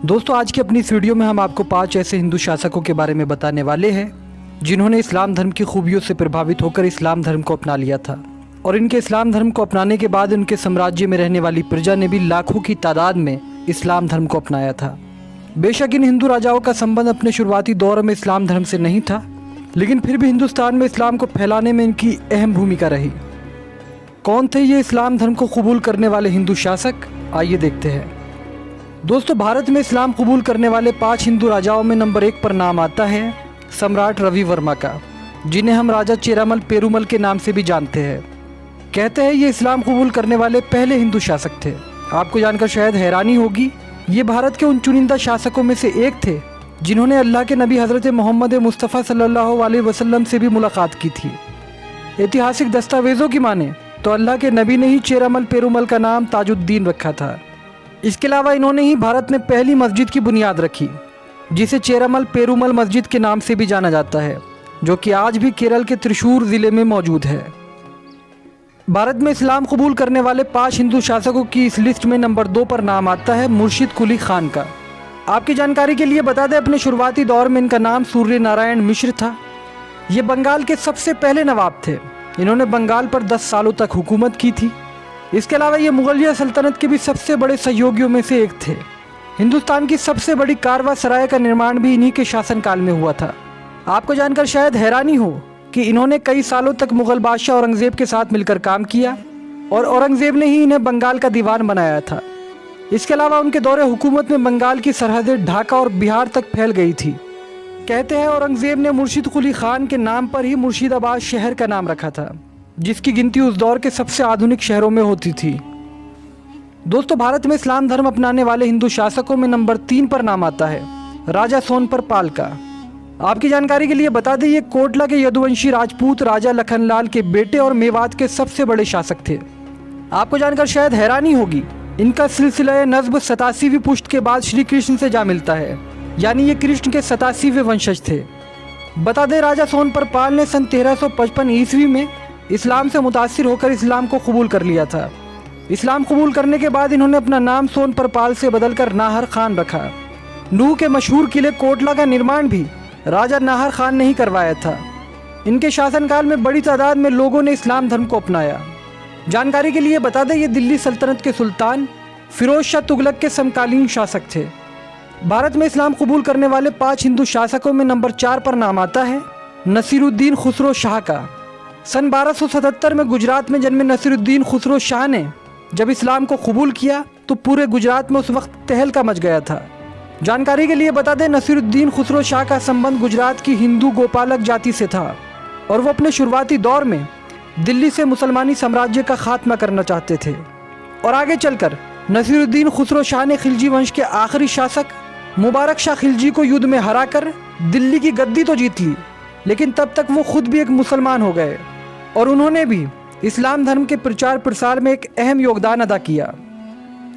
दोस्तों आज की अपनी इस वीडियो में हम आपको 5 ऐसे हिंदू शासकों के बारे में बताने वाले हैं जिन्होंने इस्लाम धर्म की खूबियों से प्रभावित होकर इस्लाम धर्म को अपना लिया था और इनके इस्लाम धर्म को अपनाने के बाद उनके साम्राज्य में रहने वाली प्रजा ने भी लाखों की तादाद में इस्लाम धर्म को अपनाया था। बेशक इन हिंदू राजाओं का संबंध अपने शुरुआती दौर में इस्लाम धर्म से नहीं था, लेकिन फिर भी हिंदुस्तान में इस्लाम को फैलाने में इनकी अहम भूमिका रही। कौन थे ये इस्लाम धर्म को कबूल करने वाले हिंदू शासक, आइए देखते हैं। दोस्तों भारत में इस्लाम कबूल करने वाले 5 हिंदू राजाओं में नंबर 1 पर नाम आता है सम्राट रवि वर्मा का, जिन्हें हम राजा चेरामल पेरूमल के नाम से भी जानते हैं। कहते हैं ये इस्लाम कबूल करने वाले पहले हिंदू शासक थे। आपको जानकर शायद हैरानी होगी, ये भारत के उन चुनिंदा शासकों में से एक थे जिन्होंने अल्लाह के नबी हज़रत मोहम्मद मुस्तफ़ा सल्लल्लाहु अलैहि वसल्लम से भी मुलाकात की थी। ऐतिहासिक दस्तावेज़ों की माने तो अल्लाह के नबी ने ही चेरामल पेरूमल का नाम ताजुद्दीन रखा था। इसके अलावा इन्होंने ही भारत में पहली मस्जिद की बुनियाद रखी, जिसे चेरामल पेरूमल मस्जिद के नाम से भी जाना जाता है, जो कि आज भी केरल के त्रिशूर ज़िले में मौजूद है। भारत में इस्लाम कबूल करने वाले 5 हिंदू शासकों की इस लिस्ट में नंबर 2 पर नाम आता है मुर्शिद कुली खान का। आपकी जानकारी के लिए बता दें, अपने शुरुआती दौर में इनका नाम सूर्य नारायण मिश्र था। ये बंगाल के सबसे पहले नवाब थे। इन्होंने बंगाल पर 10 सालों तक हुकूमत की थी। इसके अलावा ये मुगलिया सल्तनत के भी सबसे बड़े सहयोगियों में से एक थे। हिंदुस्तान की सबसे बड़ी कारवा सराय का निर्माण भी इन्हीं के शासनकाल में हुआ था। आपको जानकर शायद हैरानी हो कि इन्होंने कई सालों तक मुगल बादशाह औरंगजेब के साथ मिलकर काम किया और औरंगजेब ने ही इन्हें बंगाल का दीवान बनाया था। इसके अलावा उनके दौरे हुकूमत में बंगाल की सरहदें ढाका और बिहार तक फैल गई थी। कहते हैं औरंगजेब ने मुर्शिद कुली खान के नाम पर ही मुर्शिदाबाद शहर का नाम रखा था, जिसकी गिनती उस दौर के सबसे आधुनिक शहरों में होती थी। दोस्तों भारत में इस्लाम धर्म अपनाने वाले हिंदू शासकों में नंबर 3 पर नाम आता है राजा सोनपर पाल का। आपकी जानकारी के लिए बता दें, ये कोटला के यदुवंशी राजपूत राजा लखनलाल के बेटे और मेवात के सबसे बड़े शासक थे। आपको जानकर शायद हैरानी होगी, इनका सिलसिला नस्ब 87वीं पुश्त के बाद श्री कृष्ण से जा मिलता है, यानी ये कृष्ण के 87वें वंशज थे। बता दें, राजा सोनपर पाल ने सन 1355 ईस्वी में इस्लाम से मुतासिर होकर इस्लाम को कबूल कर लिया था। इस्लाम कबूल करने के बाद इन्होंने अपना नाम सोनपर पाल से बदलकर नाहर खान रखा। नूह के मशहूर किले कोटला का निर्माण भी राजा नाहर खान ने ही करवाया था। इनके शासनकाल में बड़ी तादाद में लोगों ने इस्लाम धर्म को अपनाया। जानकारी के लिए बता दें, ये दिल्ली सल्तनत के सुल्तान फिरोज शाह तुगलक के समकालीन शासक थे। भारत में इस्लाम कबूल करने वाले 5 हिंदू शासकों में नंबर 4 पर नाम आता है नसीरुद्दीन खुसरो शाह का। सन 1277 में गुजरात में जन्मे नसीरुद्दीन खुसरो शाह ने जब इस्लाम को कबूल किया तो पूरे गुजरात में उस वक्त तहलका मच गया था। जानकारी के लिए बता दें, नसीरुद्दीन खुसरो शाह का संबंध गुजरात की हिंदू गोपालक जाति से था और वो अपने शुरुआती दौर में दिल्ली से मुसलमानी साम्राज्य का खात्मा करना चाहते थे। और आगे चलकर नसीरुद्दीन खुसरो शाह ने खिलजी वंश के आखिरी शासक मुबारक शाह खिलजी को युद्ध में हराकर दिल्ली की गद्दी तो जीत ली, लेकिन तब तक वो खुद भी एक मुसलमान हो गए और उन्होंने भी इस्लाम धर्म के प्रचार प्रसार में एक अहम योगदान अदा किया।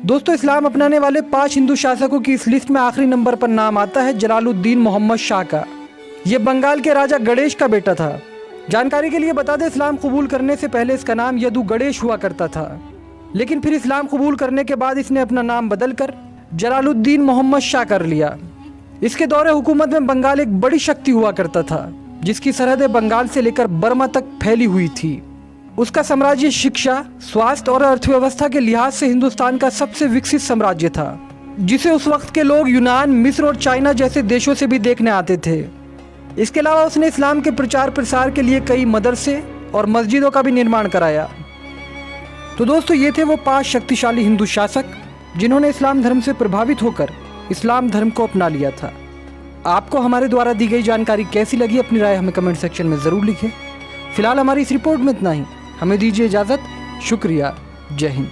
दोस्तों इस्लाम अपनाने वाले 5 हिंदू शासकों की इस लिस्ट में आखिरी नंबर पर नाम आता है जलालुद्दीन मोहम्मद शाह का। ये बंगाल के राजा गणेश का बेटा था। जानकारी के लिए बता दें, इस्लाम कबूल करने से पहले इसका नाम यदु गणेश हुआ करता था, लेकिन फिर इस्लाम कबूल करने के बाद इसने अपना नाम बदलकर जलालुद्दीन मोहम्मद शाह कर लिया। इसके दौरे हुकूमत में बंगाल एक बड़ी शक्ति हुआ करता था, जिसकी सरहदें बंगाल से लेकर बर्मा तक फैली हुई थी। उसका साम्राज्य शिक्षा, स्वास्थ्य और अर्थव्यवस्था के लिहाज से हिंदुस्तान का सबसे विकसित साम्राज्य था, जिसे उस वक्त के लोग यूनान, मिस्र और चाइना जैसे देशों से भी देखने आते थे। इसके अलावा उसने इस्लाम के प्रचार प्रसार के लिए कई मदरसे और मस्जिदों का भी निर्माण कराया। तो दोस्तों ये थे वो 5 शक्तिशाली हिंदू शासक जिन्होंने इस्लाम धर्म से प्रभावित होकर इस्लाम धर्म को अपना लिया था। आपको हमारे द्वारा दी गई जानकारी कैसी लगी, अपनी राय हमें कमेंट सेक्शन में ज़रूर लिखें। फिलहाल हमारी इस रिपोर्ट में इतना ही। हमें दीजिए इजाज़त। शुक्रिया। जय हिंद।